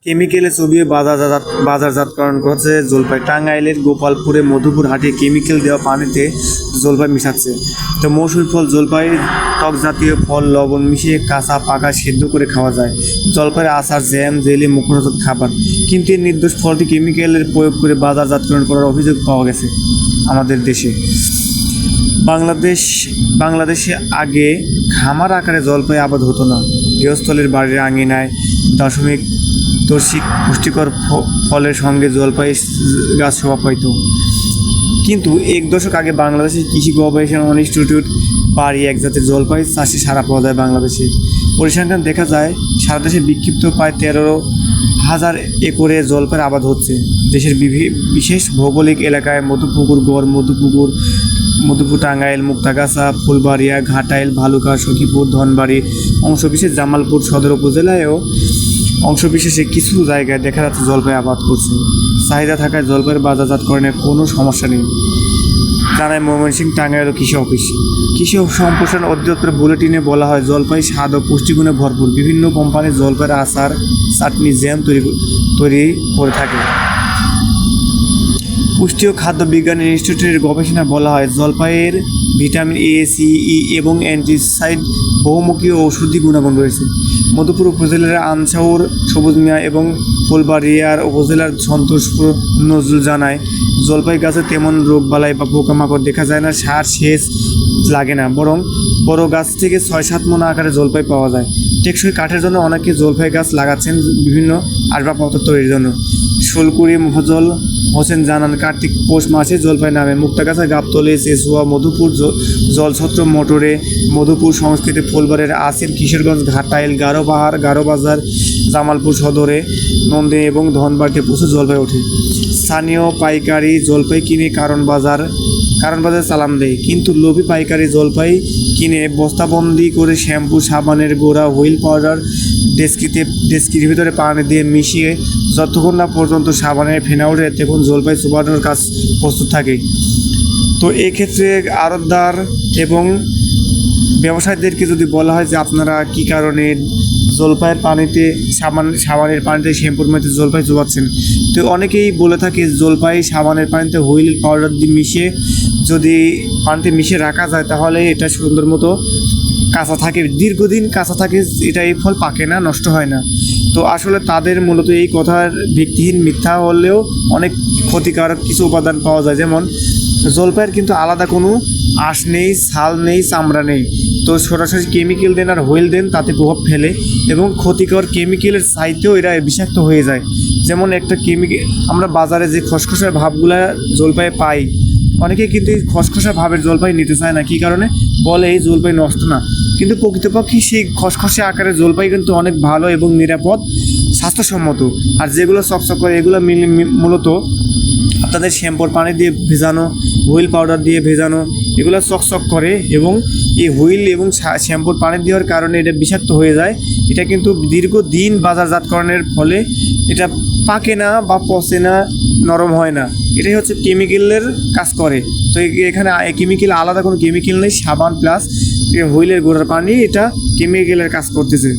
কেমিক্যালে চবিয়ে বাজারজাতকরণ করছে জলপাই। টাঙ্গাইলের গোপালপুরে মধুপুর হাটে কেমিক্যাল দেওয়া পানিতে জলপাই মিশাচ্ছে। তো মৌসুমী ফল জলপাই টক জাতীয় ফল লবণ মিশিয়ে কাঁচা পাকা সেদ্ধ করে খাওয়া যায়। জলপাইয়ের আচার, জ্যাম, জেলি মুখরোচক খাবার। কিন্তু এই নির্দোষ ফলটি কেমিক্যালের প্রয়োগ করে বাজারজাতকরণ করার অভিযোগ পাওয়া গেছে আমাদের দেশে। বাংলাদেশে আগে খামার আকারে জলপাই আবাদ হতো না। গৃহস্থলীর বাড়ির আঙিনায় দশমিক পুষ্টিকর ফলের সঙ্গে জলপাই গাছ শোভা পাইত। কিন্তু এক দশক আগে বাংলাদেশের কৃষি গবেষণা ইনস্টিটিউট বাড়ি এক জাতের জলপাই চাষে সারা পাওয়া যায় বাংলাদেশে। পরিসংখ্যান দেখা যায় সারা দেশে বিক্ষিপ্ত প্রায় 13,000 একরে জলপাইয়ের আবাদ হচ্ছে। দেশের বিশেষ ভৌগোলিক এলাকায় মধুপুকুর, গড় মধুপুর, টাঙ্গাইল, মুক্তাগাছা, ফুলবাড়িয়া, ঘাটাইল, ভালুকা, সখীপুর, ধনবাড়ি, অংশবিশেষ জামালপুর সদর উপজেলায়ও অংশবিশেষে কিছু জায়গায় দেখা যাচ্ছে জলপাই আবাদ করছে। চাহিদা থাকায় জলপাইয়ের বাজারজাতকরণে কোনো সমস্যা নেই, জানায় ময়মনসিংহ টাঙ্গাইল কৃষি অফিস। কৃষি সম্প্রসারণ অধিদপ্তরের বুলেটিনে বলা হয়, জলপাই স্বাদ ও পুষ্টিগুণে ভরপুর। বিভিন্ন কোম্পানি জলপাইয়ের আচার, চাটনি, জ্যাম তৈরি করে থাকে। পুষ্টি ও খাদ্য বিজ্ঞান ইনস্টিটিউটের গবেষণায় বলা হয়, জলপাইয়ের ভিটামিন এ, সি, ই এবং অ্যান্টিসাইড বহুমুখী ও ঔষধি গুণাগুণ রয়েছে। মধুপুর উপজেলার আনসাউর সবুজ মিয়া এবং ফুলবাড়িয়ার উপজেলার সন্তোষপুর নজরুল জানায়, জলপাই গাছে তেমন রোগবালাই বা পোকামাকড় দেখা যায় না, সার সেচ লাগে না, বরং বড় গাছ থেকে 6-7 মণ আকারে জলপাই পাওয়া যায়। টেকসই কাঠের জন্য অনেকে জলপাই গাছ লাগাচ্ছেন বিভিন্ন আসবাবপত্র তৈরির জন্য। শোলকুড়ি মোফাজ্জল হোসেন জানান, কার্তিক পৌষ মাসে জলপাই নামে। মুক্তাগাছা, গাবতলী, চেচুয়া, মধুপুর, জলছত্র, মোটরে, মধুপুর সংস্কৃতি, ফুলবাড়ির আসির, কিশোরগঞ্জ, ঘাটাইল, গারোবাহার, গারোবাজার, জামালপুর সদরে, নন্দী এবং ধনবাড়িতে প্রচুর জলপাই ওঠে। স্থানীয় পাইকারি জলপাই কিনে কারণ বাজার চালান দেয়, কিন্তু লোভী পাইকারি জলপাই কিনে বস্তাবন্দি করে শ্যাম্পু, সাবানের গোড়া, হুইল পাউডার ডেস্কির ভিতরে পানি দিয়ে মিশিয়ে যতক্ষণ না পর্যন্ত সাবানের ফেনা ওঠে তখন জলপাই চুবানোর কাজ প্রস্তুত থাকে। তো এক্ষেত্রে আড়তদার এবং ব্যবসায়ীদেরকে যদি বলা হয় যে আপনারা কী কারণে জলপাইয়ের পানিতে সাবানের পানিতে শ্যাম্পুর মধ্যে জলপাই চুবাচ্ছেন, তো অনেকেই বলে থাকে জলপাই সাবানের পানিতে হুইল পাউডার দিয়ে মিশিয়ে যদি পানিতে মিশিয়ে রাখা যায় তাহলে এটা সুন্দর মতো কাঁচা থাকে, দীর্ঘদিন কাঁচা থাকে, এটা এই ফল পাকে না, নষ্ট হয় না। তো আসলে তাদের মূলত এই কথার ভিত্তিহীন, মিথ্যা হলেও অনেক ক্ষতিকারক কিছু উপাদান পাওয়া যায়। যেমন জলপাইয়ের কিন্তু আলাদা কোনো আঁশ নেই, ছাল নেই, চামড়া নেই। তো সরাসরি কেমিক্যাল দেন আর হুইল দেন, তাতে প্রভাব ফেলে এবং ক্ষতিকর কেমিক্যালের চাইতেও এরা বিষাক্ত হয়ে যায়। যেমন একটা কেমিক্যাল আমরা বাজারে যে খসখসা ভাবগুলা জলপাই পাই, অনেকে কিন্তু এই খসখসা ভাবের জলপাই নিতে চায় না। কী কারণে? বলে এই জলপাই নষ্ট না, কিন্তু প্রকৃতপক্ষে সেই খসখসে আকারের জলপাই কিন্তু অনেক ভালো এবং নিরাপদ, স্বাস্থ্যসম্মত। আর যেগুলো চকচক করে এগুলো মূলত আপনাদের শ্যাম্পুর পানি দিয়ে ভেজানো, হুইল পাউডার দিয়ে ভেজানো, এগুলো চকচক করে এবং এই হুইল এবং শ্যাম্পুর পানি দেওয়ার কারণে এটা বিষাক্ত হয়ে যায়। এটা কিন্তু দীর্ঘদিন বাজারজাতকরণের ফলে এটা পাকে না বা পচে না, নরম হয় না। এটাই হচ্ছে কেমিক্যালের কাজ করে। তো এখানে কেমিক্যাল, আলাদা কোনো কেমিক্যাল নেই, সাবান প্লাস হুইলের গোড়ার পানি এটা কেমিক্যালের কাজ করতেছে।